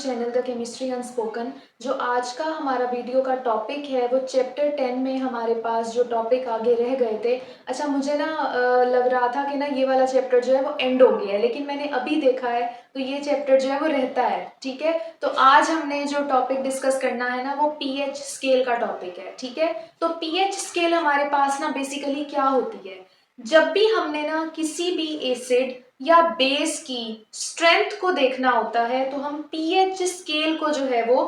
Channel the chemistry unspoken. जो आज का हमारा वीडियो का टॉपिक है वो चैप्टर 10 में हमारे पास जो टॉपिक आगे रह गए थे। अच्छा, मुझे ना लग रहा था कि ना ये वाला चैप्टर जो है वो एंड हो गया है, लेकिन मैंने अभी देखा है तो ये चैप्टर जो है वो रहता है। ठीक है, तो आज हमने जो टॉपिक डिस्कस करना है ना वो पीएच स्केल का टॉपिक है। ठीक है, तो पीएच स्केल हमारे पास ना बेसिकली क्या होती है, जब भी हमने ना किसी भी एसिड या बेस की स्ट्रेंथ को देखना होता है तो हम पीएच स्केल को जो है वो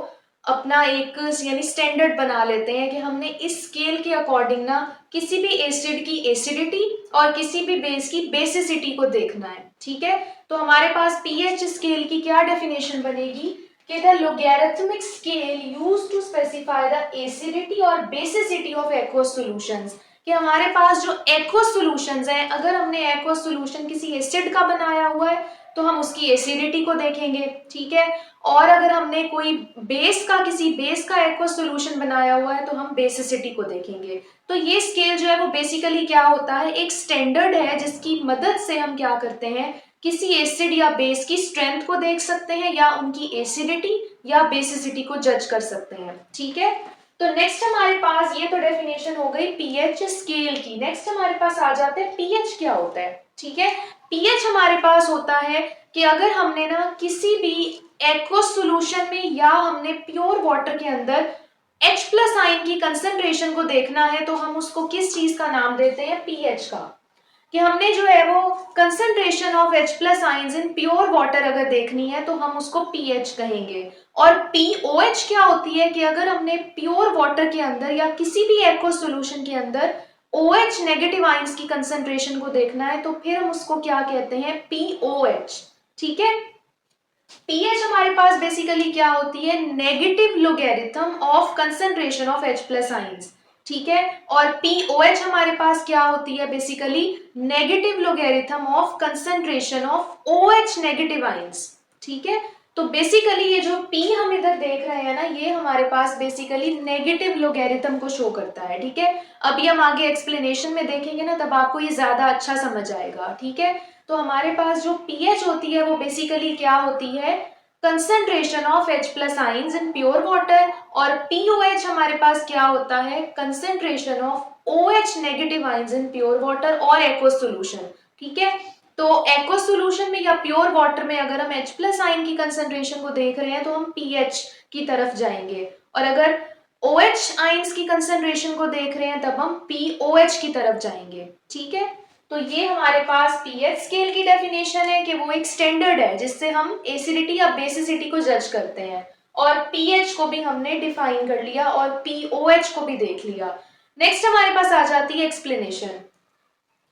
अपना एक यानी स्टैंडर्ड बना लेते हैं कि हमने इस स्केल के अकॉर्डिंग ना किसी भी एसिड की एसिडिटी और किसी भी बेस की बेसिसिटी को देखना है। ठीक है, तो हमारे पास पीएच स्केल की क्या डेफिनेशन बनेगी कि the logarithmic scale used to specify the acidity और बेसिसिटी ऑफ एक्वस सॉल्यूशंस। कि हमारे पास जो एक्वस सॉल्यूशंस हैं, अगर हमने एक्वस सॉल्यूशन किसी एसिड का बनाया हुआ है तो हम उसकी एसिडिटी को देखेंगे। ठीक है, और अगर हमने कोई किसी बेस का एक्वस सॉल्यूशन बनाया हुआ है तो हम बेसिसिटी को देखेंगे। तो ये स्केल जो है वो बेसिकली क्या होता है, एक स्टैंडर्ड है जिसकी मदद से हम क्या करते हैं, किसी एसिड या बेस की स्ट्रेंथ को देख सकते हैं या उनकी एसिडिटी या बेसिसिटी को जज कर सकते हैं। ठीक है, तो नेक्स्ट हमारे पास ये तो डेफिनेशन हो गई पीएच स्केल की। नेक्स्ट हमारे पास आ जाते हैं पीएच क्या होता है। ठीक है, पीएच हमारे पास होता है कि अगर हमने ना किसी भी एक्वस सॉल्यूशन में या हमने प्योर वाटर के अंदर H प्लस आयन की कंसंट्रेशन को देखना है तो हम उसको किस चीज का नाम देते हैं, पीएच का। कि हमने जो है वो concentration of H plus ions in pure water अगर देखनी है तो हम उसको पीएच कहेंगे। और पीओएच क्या होती है कि अगर हमने प्योर वाटर के अंदर या किसी भी एक्वस सॉल्यूशन के अंदर OH नेगेटिव आयंस की कंसंट्रेशन को देखना है तो फिर हम उसको क्या कहते हैं, पीओएच। ठीक है, पीएच हमारे पास बेसिकली क्या होती है, negative logarithm of concentration of H plus ions. ठीक है, और पीओएच हमारे पास क्या होती है, basically negative logarithm of concentration of OH negative ions. ठीक है, तो बेसिकली ये जो P हम इधर देख रहे हैं ना, ये हमारे पास बेसिकली नेगेटिव लोगैरिथम को शो करता है। ठीक है, अभी हम आगे एक्सप्लेनेशन में देखेंगे ना तब आपको ये ज्यादा अच्छा समझ आएगा। ठीक है, तो हमारे पास जो पीएच होती है वो बेसिकली क्या होती है, concentration of H plus ions in pure water. और पीओएच हमारे पास क्या होता है, concentration of OH negative ions in pure water और एक्वस सॉल्यूशन। ठीक है, तो एक्वस सॉल्यूशन में या प्योर वाटर में अगर हम H प्लस आयन की कंसंट्रेशन को देख रहे हैं तो हम पीएच की तरफ जाएंगे, और अगर OH आयंस की कंसंट्रेशन को देख रहे हैं तब हम पीओएच की तरफ जाएंगे। ठीक है, तो ये हमारे पास पीएच स्केल की डेफिनेशन है कि वो एक स्टैंडर्ड है जिससे हम एसिडिटी या बेसिसिटी को जज करते हैं। और पीएच को भी हमने डिफाइन कर लिया और पीओएच को भी देख लिया। नेक्स्ट हमारे पास आ जाती है एक्सप्लेनेशन।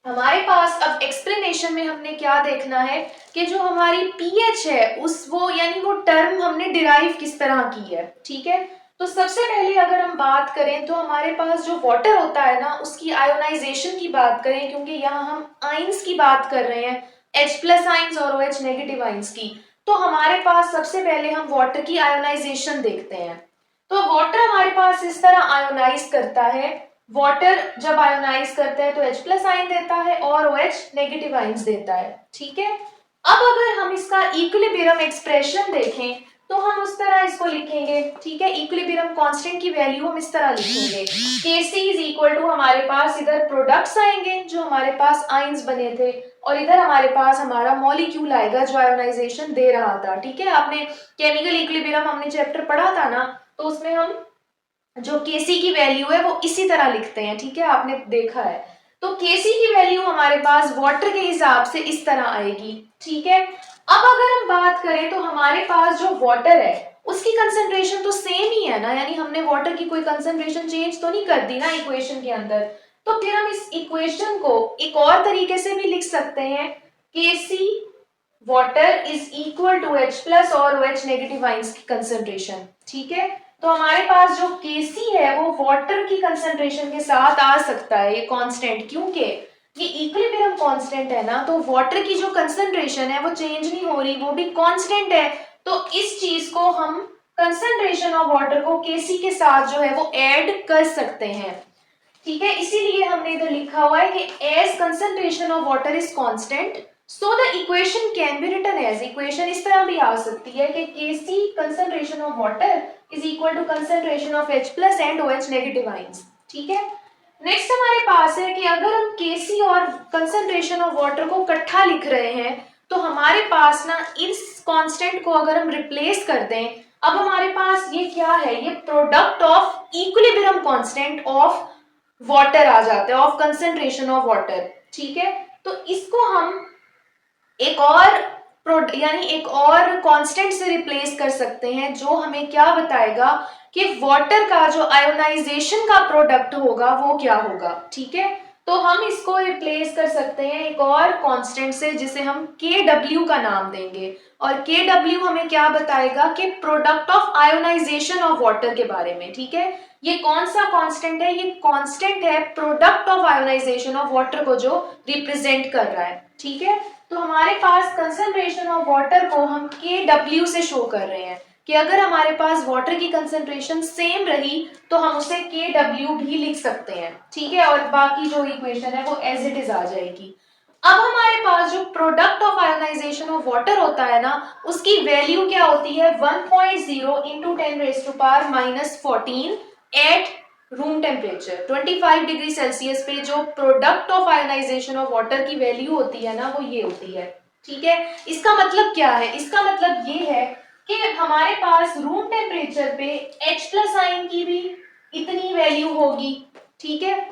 हमारे पास अब एक्सप्लेनेशन में हमने क्या देखना है कि जो हमारी पीएच है उस वो यानी वो टर्म हमने डिराइव किस तरह की है। ठीक है, तो सबसे पहले अगर हम बात करें तो हमारे पास जो वाटर होता है ना उसकी आयोनाइजेशन की बात करें, क्योंकि यहाँ हम आयंस की बात कर रहे हैं, H प्लस आयंस और OH नेगेटिव आयंस की। तो हमारे पास सबसे पहले हम वाटर की आयोनाइजेशन देखते हैं। तो वाटर हमारे पास इस तरह आयोनाइज करता है, वाटर जब आयोनाइज करता है तो H प्लस आयन देता है और OH नेगेटिव आयंस देता है। ठीक है, अब अगर हम इसका इक्विलिब्रियम एक्सप्रेशन देखें तो हम उस तरह इसको लिखेंगे। ठीक है, इक्विलिब्रियम कांस्टेंट की वैल्यू हम इस तरह लिखेंगे, Kc इज इक्वल टू हमारे पास इधर प्रोडक्ट्स आएंगे जो हमारे पास आयंस बने थे, और इधर हमारे पास हमारा मॉलिक्यूल आएगा जो आयोनाइजेशन दे रहा था। ठीक है, आपने केमिकल इक्विलिब्रियम हमने चैप्टर पढ़ा था ना, तो उसमें हम जो Kc की वैल्यू है वो इसी तरह लिखते हैं। ठीक है, आपने देखा है। तो Kc की वैल्यू हमारे पास वाटर के हिसाब से इस तरह आएगी। ठीक है, अब अगर हम बात करें तो हमारे पास जो वाटर है उसकी कंसंट्रेशन तो सेम ही है ना, यानी हमने वाटर की कोई कंसंट्रेशन चेंज तो नहीं कर दी ना इक्वेशन के अंदर। तो फिर हम इस इक्वेशन को एक और तरीके से भी लिख सकते हैं, Kc water is equal to H plus और OH नेगेटिव आयंस की कंसंट्रेशन। ठीक है, तो हमारे पास जो Kc है वो वाटर की कंसंट्रेशन के साथ आ सकता है, ये कांस्टेंट, क्योंकि ये इक्विलिब्रियम कांस्टेंट है ना, तो वाटर की जो कंसंट्रेशन है वो चेंज नहीं हो रही, वो भी कांस्टेंट है। तो इस चीज को हम कंसंट्रेशन ऑफ वाटर को Kc के साथ जो है वो ऐड कर सकते हैं। ठीक है, इसीलिए हमने इधर लिखा हुआ है कि as concentration of water is constant so the equation can be written as, equation इस तरह भी आ सकती है कि Kc concentration of water is equal to concentration of H plus and OH negative ions. ठीक है, नेक्स्ट हमारे पास है कि अगर हम Kc और कंसंट्रेशन ऑफ वाटर को इकट्ठा लिख रहे हैं तो हमारे पास ना इस कांस्टेंट को अगर हम रिप्लेस कर दें, अब हमारे पास ये क्या है, ये product of equilibrium constant of water आ जाता है, ऑफ कंसंट्रेशन ऑफ वाटर। ठीक है, तो इसको हम एक और यानी एक और कांस्टेंट से रिप्लेस कर सकते हैं जो हमें क्या बताएगा कि वाटर का जो आयोनाइजेशन का प्रोडक्ट होगा वो क्या होगा। ठीक है, तो हम इसको रिप्लेस कर सकते हैं एक और कांस्टेंट से जिसे हम Kw का नाम देंगे, और Kw हमें क्या बताएगा कि product of ionisation of water के बारे में। ठीक है, ये कौन सा कांस्टेंट है, ये कांस्टेंट है product of ionisation of water को जो रिप्रेजेंट कर रहा है। ठीक है, तो हमारे पास कंसंट्रेशन ऑफ वाटर को हम Kw से शो कर रहे हैं कि अगर हमारे पास वाटर की कंसंट्रेशन सेम रही तो हम उसे Kw भी लिख सकते हैं। ठीक है, और बाकी जो इक्वेशन है वो एज इट इज आ जाएगी। अब हमारे पास जो product of ionisation of water होता है ना, उसकी वैल्यू क्या होती है 1.0 into 10⁻⁻14 at room temperature 25 degree Celsius पे। जो product of ionisation of water की वैल्यू होती है ना वो ये होती है। ठीक है, इसका मतलब क्या है, इसका मतलब ये है कि हमारे पास रूम टेम्परेचर पे H प्लस आयन की भी इतनी वैल्यू होगी। ठीक है,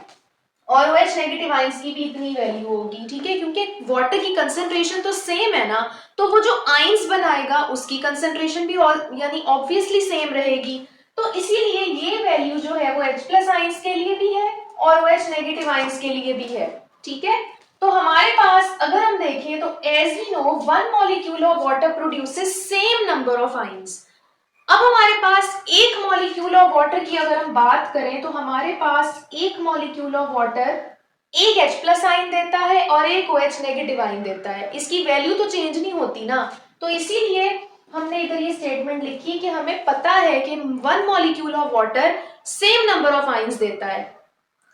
और OH नेगेटिव आयंस की भी इतनी वैल्यू होगी। ठीक है, क्योंकि वाटर की कंसंट्रेशन तो सेम है ना, तो वो जो आयंस बनाएगा उसकी कंसंट्रेशन भी यानी ऑब्वियसली सेम रहेगी। तो इसीलिए ये वैल्यू जो है वो H प्लस आयंस के लिए भी है और OH नेगेटिव आयंस के लिए भी है। ठीक है, तो हमारे पास अगर हम देखें तो as we know 1 molecule of water produces same number of ions. अब हमारे पास एक मॉलिक्यूल ऑफ वाटर की अगर हम बात करें तो हमारे पास एक मॉलिक्यूल ऑफ वाटर एक H प्लस आयन देता है और एक OH नेगेटिव आयन देता है। इसकी वैल्यू तो चेंज नहीं होती ना, तो इसीलिए हमने इधर ये स्टेटमेंट लिखी कि हमें पता है कि 1 molecule of water same number of ions देता है,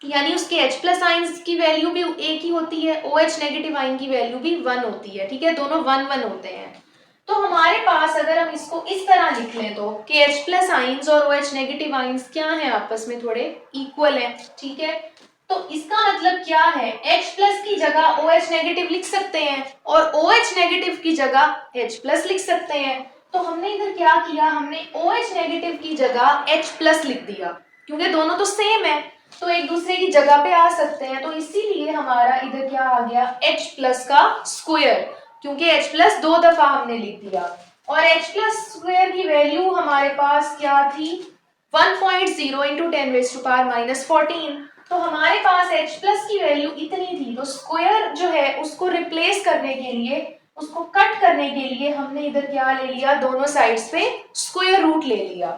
यानी उसके H प्लस आयंस की वैल्यू भी एक ही होती है, OH नेगेटिव आयन की वैल्यू भी 1 होती है। ठीक है, दोनों 1 1 होते हैं। तो हमारे पास अगर हम इसको इस तरह लिख लें तो कि H प्लस आयंस और OH नेगेटिव आयंस क्या है, आपस में थोड़े इक्वल हैं। ठीक है, तो इसका मतलब क्या है, H प्लस की जगह OH नेगेटिव लिख सकते हैं और OH नेगेटिव की जगह H प्लस लिख सकते हैं। तो हमने इधर क्या किया, हमने OH नेगेटिव की जगह H प्लस लिख दिया, क्योंकि दोनों तो सेम है तो एक दूसरे की जगह पे आ सकते हैं। तो इसीलिए हमारा इधर क्या आ गया H प्लस का स्क्वायर, क्योंकि H प्लस 2 दफा हमने लिख दिया। और H प्लस स्क्वायर की वैल्यू हमारे पास क्या थी 1.0 इंटू 10⁻⁻14। तो हमारे पास H प्लस की वैल्यू इतनी थी, तो स्क्वायर जो है उसको रिप्लेस करने के लिए, उसको कट करने के लिए हमने इधर क्या ले लिया, दोनों साइड्स पे स्क्वायर रूट ले लिया।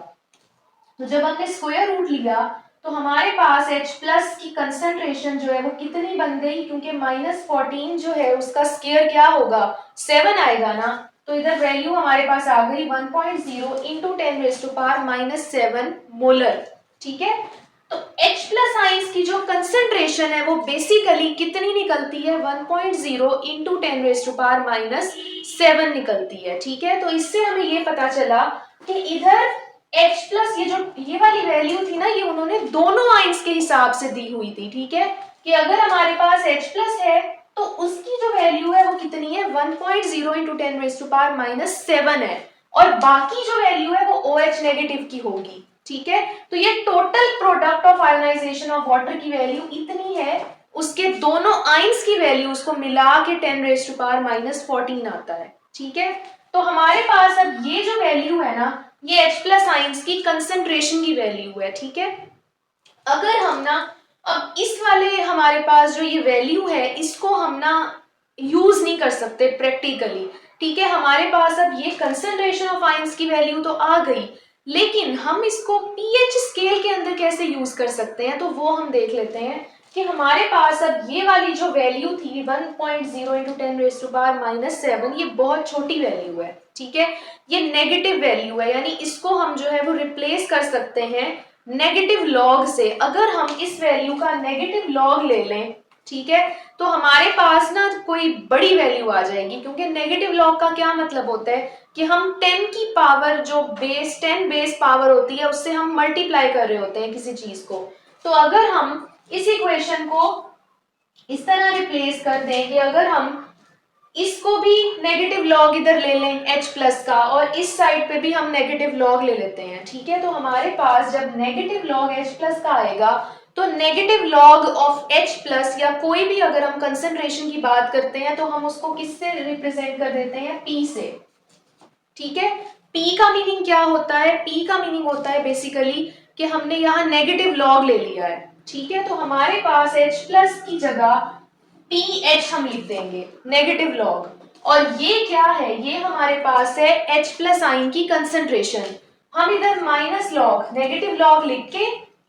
तो जब हमने स्क्वायर रूट लिया तो हमारे पास H प्लस की कंसंट्रेशन जो है वो कितनी बन गई, क्योंकि -14 जो है उसका स्क्वायर क्या होगा 7 आएगा ना, तो इधर वैल्यू हमारे पास आ गई 1.0 इंटू 10⁻⁻7 मोलर। ठीक है, तो H प्लस आयंस की जो कंसंट्रेशन है वो बेसिकली कितनी निकलती है 1.0 इंटू 10⁻⁻7 निकलती है। ठीक है, तो इससे हमें ये पता चला कि इधर H प्लस ये वाली वैल्यू थी ना, ये उन्होंने दोनों आयंस के हिसाब से दी हुई थी। ठीक है, कि अगर हमारे पास H प्लस है तो उसकी जो वैल्यू है वो कितनी है 1.0 इंटू 10⁻⁻7 है, और बाकी जो वैल्यू है वो OH नेगेटिव की होगी। ठीक है, तो ये total product of ionisation of water की वैल्यू इतनी है, उसके दोनों आयंस की वैल्यू उसको मिला के 10⁻⁻14 आता है। ठीक है, तो हमारे पास अब ये जो वैल्यू है ना, ये H प्लस आयंस की कंसंट्रेशन की वैल्यू है। ठीक है, अगर हम ना अब इस वाले हमारे पास जो ये वैल्यू है इसको हम ना यूज नहीं कर सकते प्रैक्टिकली। ठीक है, हमारे पास अब ये कंसंट्रेशन ऑफ आयंस की वैल्यू तो आ गई, लेकिन हम इसको pH स्केल के अंदर कैसे यूज कर सकते हैं, तो वो हम देख लेते हैं कि हमारे पास अब ये वाली जो वैल्यू थी 1.0 इंटू 10⁻⁻7, ये बहुत छोटी वैल्यू है। ठीक है, ये नेगेटिव वैल्यू है, यानी इसको हम जो है वो रिप्लेस कर सकते हैं नेगेटिव लॉग से। अगर हम इस वैल्यू का नेगेटिव लॉग ले लें ठीक है। तो हमारे पास ना कोई बड़ी वैल्यू आ जाएगी, क्योंकि नेगेटिव लॉग का क्या मतलब होता है कि हम 10 की पावर, जो बेस 10 बेस पावर होती है, उससे हम मल्टीप्लाई कर रहे होते हैं किसी चीज को। तो अगर हम इस इक्वेशन को इस तरह रिप्लेस कर दें कि अगर हम इसको भी नेगेटिव लॉग इधर ले लें h प्लस का, और इस साइड पे भी हम नेगेटिव लॉग ले लेते हैं, ठीक है। तो हमारे पास जब नेगेटिव लॉग h प्लस का आएगा, तो negative log of h plus, या कोई भी अगर हम कंसंट्रेशन की बात करते हैं तो हम उसको किससे रिप्रेजेंट कर देते हैं, p से, ठीक है। p का मीनिंग क्या होता है, p का मीनिंग होता है बेसिकली कि हमने यहाँ नेगेटिव लॉग ले लिया है, ठीक है। तो हमारे पास h प्लस की जगह pH हम लिख देंगे, नेगेटिव लॉग। और ये क्या है, ये हमारे पास है H प्लस आयन की कंसंट्रेशन। हम इधर माइनस लॉग, नेगेटिव लॉग लिख के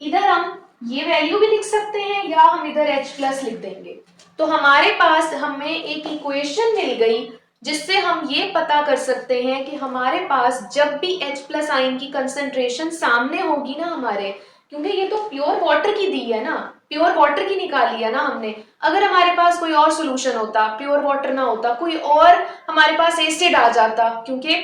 इधर हम ये वैल्यू भी लिख सकते हैं, या हम इधर H प्लस लिख देंगे। तो हमारे पास हमें एक इक्वेशन मिल गई जिससे हम ये पता कर सकते हैं कि हमारे पास जब भी H प्लस आयन की कंसंट्रेशन सामने होगी ना हमारे, क्योंकि ये तो प्योर वाटर की दी है ना, प्योर वाटर की निकाली है ना हमने। अगर हमारे पास कोई और सॉल्यूशन होता, प्योर वाटर ना होता, कोई और हमारे पास एसिड आ जाता, क्योंकि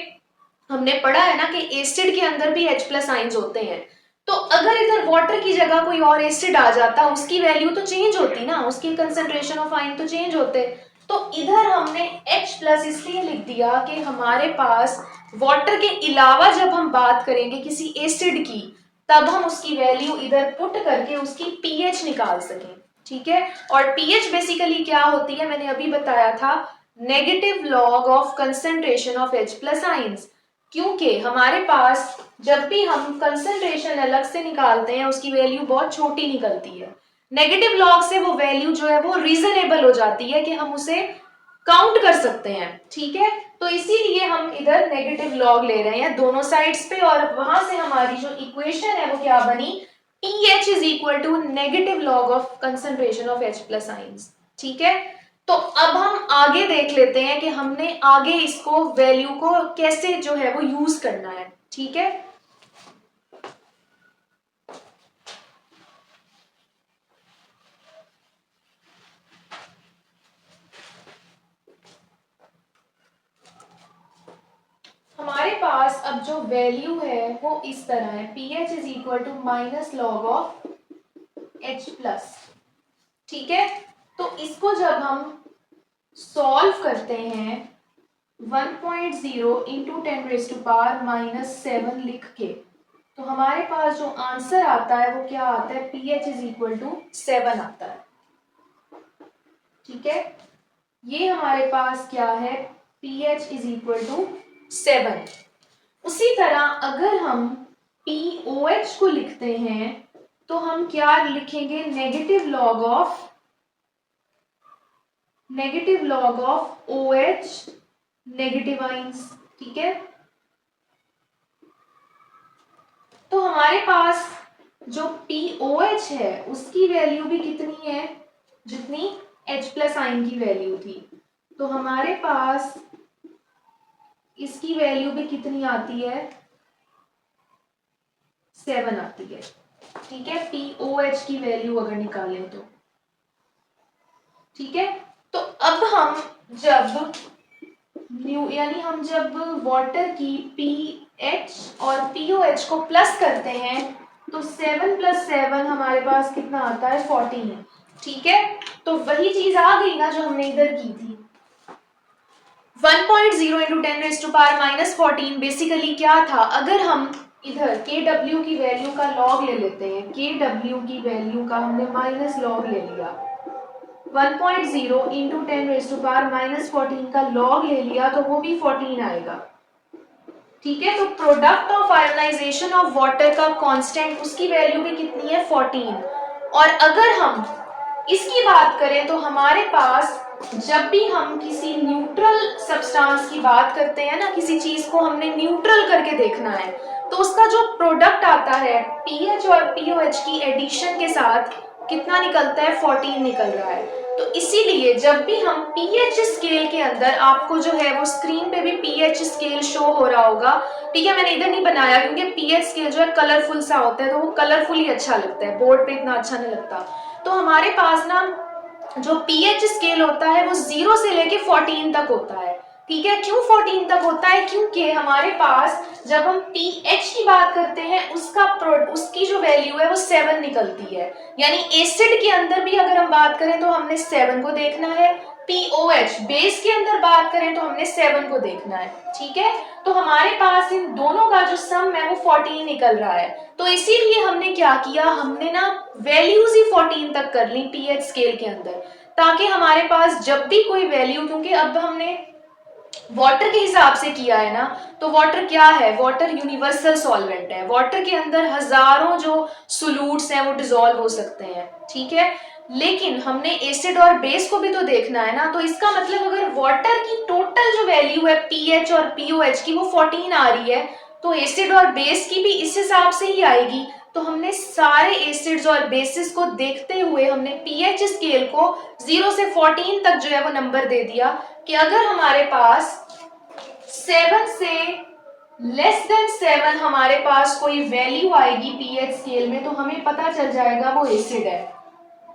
हमने पढ़ा है ना कि एसिड के अंदर भी H प्लस आइंस होते हैं। तो अगर इधर वाटर की जगह कोई और एसिड आ जाता, उसकी वैल्यू तो चेंज होती ना, उसकी कंसंट्रेशन ऑफ आयन तो चेंज होते। तो इधर हमने H प्लस इसलिए लिख दिया कि हमारे पास वाटर के अलावा जब हम बात करेंगे किसी एसिड की, तब हम उसकी वैल्यू इधर पुट करके उसकी पीएच निकाल सकें, ठीक है। और पीएच बेसिकली क्या होती है, मैंने अभी बताया था, negative log of concentration of H plus ions. क्योंकि हमारे पास जब भी हम कंसंट्रेशन अलग से निकालते हैं, उसकी वैल्यू बहुत छोटी निकलती है। नेगेटिव लॉग से वो वैल्यू जो है वो रीजनेबल हो जाती है कि हम उसे काउंट कर सकते हैं, ठीक है। तो इसीलिए हम इधर नेगेटिव लॉग ले रहे हैं दोनों साइड्स पे, और वहां से हमारी जो इक्वेशन है वो क्या बनी, pH is equal to negative log of concentration of H plus ions, ठीक है। तो अब हम आगे देख लेते हैं कि हमने आगे इसको वैल्यू को कैसे जो है वो यूज करना है, ठीक है। हमारे पास अब जो वैल्यू है वो इस तरह है, pH is equal to minus log of H plus, ठीक है। तो इसको जब हम सॉल्व करते हैं 1.0 इंटू 10⁻⁻⁷ लिख के, तो हमारे पास जो आंसर आता है वो क्या आता है, pH इज इक्वल टू 7 आता है, ठीक है। ये हमारे पास क्या है, pH इज इक्वल टू 7। उसी तरह अगर हम POH को लिखते हैं तो हम क्या लिखेंगे, negative log of OH negative ions, ठीक है। तो हमारे पास जो POH है उसकी वैल्यू भी कितनी है, जितनी H प्लस आइन की वैल्यू थी। तो हमारे पास इसकी वैल्यू भी कितनी आती है, 7 आती है, ठीक है। POH की वैल्यू अगर निकालें तो, ठीक है। तो अब हम जब यानी हम जब वाटर की pH और POH को प्लस करते हैं तो 7 + 7 हमारे पास कितना आता है, 14, ठीक है। तो वही चीज आ गई ना जो हमने इधर की थी, 1.0 इंटू 10⁻⁻14 बेसिकली क्या था, अगर हम इधर KW की वैल्यू का लॉग ले लेते हैं, KW की वैल्यू का हमने माइनस लॉग ले लिया, 1.0 इंटू 10⁻⁻14 का लॉग ले लिया, तो वो भी 14 आएगा, ठीक है। तो product of ionisation of water का कांस्टेंट, उसकी वैल्यू भी कितनी है, 14। और अगर हम इसकी बात करें तो हमारे पास जब भी हम किसी न्यूट्रल सब्सटेंस की बात करते हैं ना, किसी चीज को हमने न्यूट्रल करके देखना है, तो उसका जो प्रोडक्ट आता है पीएच और पीओएच की एडिशन के साथ कितना निकलता है, 14 निकल रहा है। तो इसीलिए जब भी हम पीएच स्केल के अंदर, आपको जो है वो स्क्रीन पे भी पीएच स्केल शो हो रहा होगा, ठीक है। मैंने इधर नहीं बनाया क्योंकि पीएच स्केल जो है कलरफुल सा होता है, तो वो कलरफुल ही अच्छा लगता है, बोर्ड पे इतना अच्छा नहीं लगता। तो हमारे पास ना जो पीएच स्केल होता है वो 0 से लेके 14 तक होता है। ठीक है, क्यों 14 तक होता है? क्योंकि हमारे पास जब हम पीएच की बात करते हैं उसकी जो वैल्यू है वो 7 निकलती है। यानी एसिड के अंदर भी अगर हम बात करें तो हमने 7 को देखना है, पीओएच बेस के अंदर बात करें तो हमने 7 को देखना है। ठीक है, तो हमारे पास इन दोनों का जो सम है वो 14 निकल रहा है। तो इसीलिए हमने क्या किया, हमने ना वैल्यूज ही 14 तक कर ली पीएच स्केल के अंदर, ताकि हमारे पास जब भी कोई वैल्यू, क्योंकि अब हमने वाटर के हिसाब से किया है ना, तो वाटर क्या है, वाटर यूनिवर्सल सॉल्वेंट है। वाटर के अंदर हजारों जो सोल्यूट्स हैं वो डिसॉल्व हो सकते हैं। ठीक है, लेकिन हमने एसिड और बेस को भी तो देखना है ना। तो इसका मतलब अगर वाटर की टोटल जो वैल्यू है पीएच और पीओएच की वो 14 आ रही है, तो एसिड और बेस की भी इस हिसाब से ही आएगी। तो हमने सारे एसिड्स और बेसिस को देखते हुए हमने पीएच स्केल को 0 से 14 तक जो है वो नंबर दे दिया कि अगर हमारे पास 7 से लेस देन 7 हमारे पास कोई वैल्यू आएगी पीएच स्केल में, तो हमें पता चल जाएगा वो एसिड है।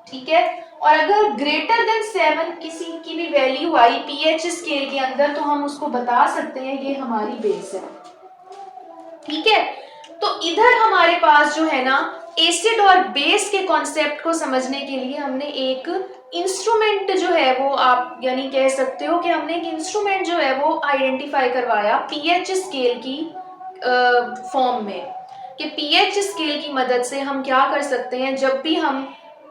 ठीक है, और अगर ग्रेटर देन 7 किसी की भी वैल्यू आई पीएच स्केल के अंदर, तो हम उसको बता सकते हैं ये हमारी बेस है। ठीक है, तो इधर हमारे पास जो है ना एसिड और बेस के कॉन्सेप्ट को समझने के लिए हमने एक इंस्ट्रूमेंट जो है वो, आप यानी कह सकते हो कि हमने एक इंस्ट्रूमेंट जो है वो आइडेंटिफाई करवाया पीएच स्केल की फॉर्म में, कि पीएच स्केल की मदद से हम क्या कर सकते हैं, जब भी हम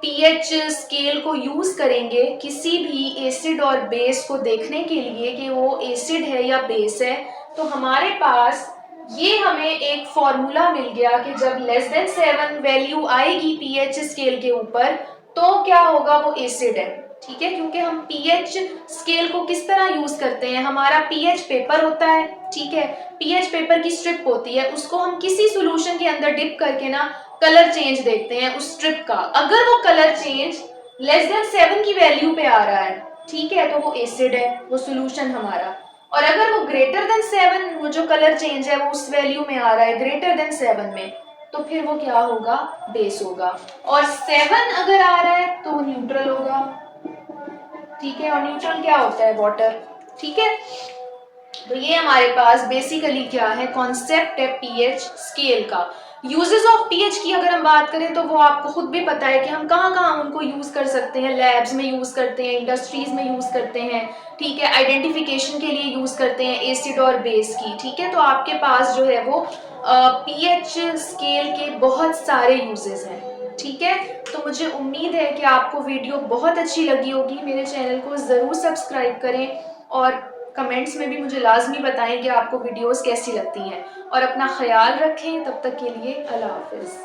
पीएच स्केल को यूज करेंगे किसी भी एसिड और बेस को देखने के लिए कि वो एसिड है या बेस है, तो हमारे पास ये हमें एक फॉर्मूला मिल गया कि जब लेस देन 7 वैल्यू आएगी पीएच स्केल के ऊपर, तो क्या होगा, वो एसिड है। ठीक है, क्योंकि हम पीएच स्केल को किस तरह यूज करते हैं, हमारा पीएच पेपर होता है। ठीक है, पीएच पेपर की स्ट्रिप होती है, उसको हम किसी सॉल्यूशन के अंदर डिप करके ना कलर चेंज देखते हैं उस स्ट्रिप का। अगर वो कलर चेंज लेस देन 7 की वैल्यू पे आ रहा है, ठीक है, तो वो एसिड है, वो सॉल्यूशन हमारा। और अगर वो ग्रेटर देन 7, वो जो कलर चेंज है वो उस वैल्यू में आ रहा है ग्रेटर देन 7 में, तो फिर वो क्या होगा, बेस होगा। और 7 अगर आ रहा है तो वो न्यूट्रल होगा। ठीक है, और न्यूट्रल क्या होता है, वाटर। ठीक है, तो ये हमारे पास बेसिकली क्या है, कॉन्सेप्ट है पीएच स्केल का। यूजेस ऑफ पीएच की अगर हम बात करें तो वो आपको खुद भी पता है कि हम कहाँ कहाँ उनको यूज कर सकते हैं। लैब्स में यूज करते हैं, इंडस्ट्रीज में यूज करते हैं। ठीक है, आइडेंटिफिकेशन के लिए यूज करते हैं एसिड और बेस की। ठीक है, तो आपके पास जो है वो पीएच स्केल के बहुत सारे यूजेस हैं। ठीक है, तो मुझे उम्मीद है कि आपको वीडियो बहुत अच्छी लगी होगी। मेरे चैनल को ज़रूर सब्सक्राइब करें और कमेंट्स में भी मुझे लाजमी बताएं कि आपको वीडियोस कैसी लगती हैं। और अपना ख्याल रखें, तब तक के लिए अल्लाह हाफिज़।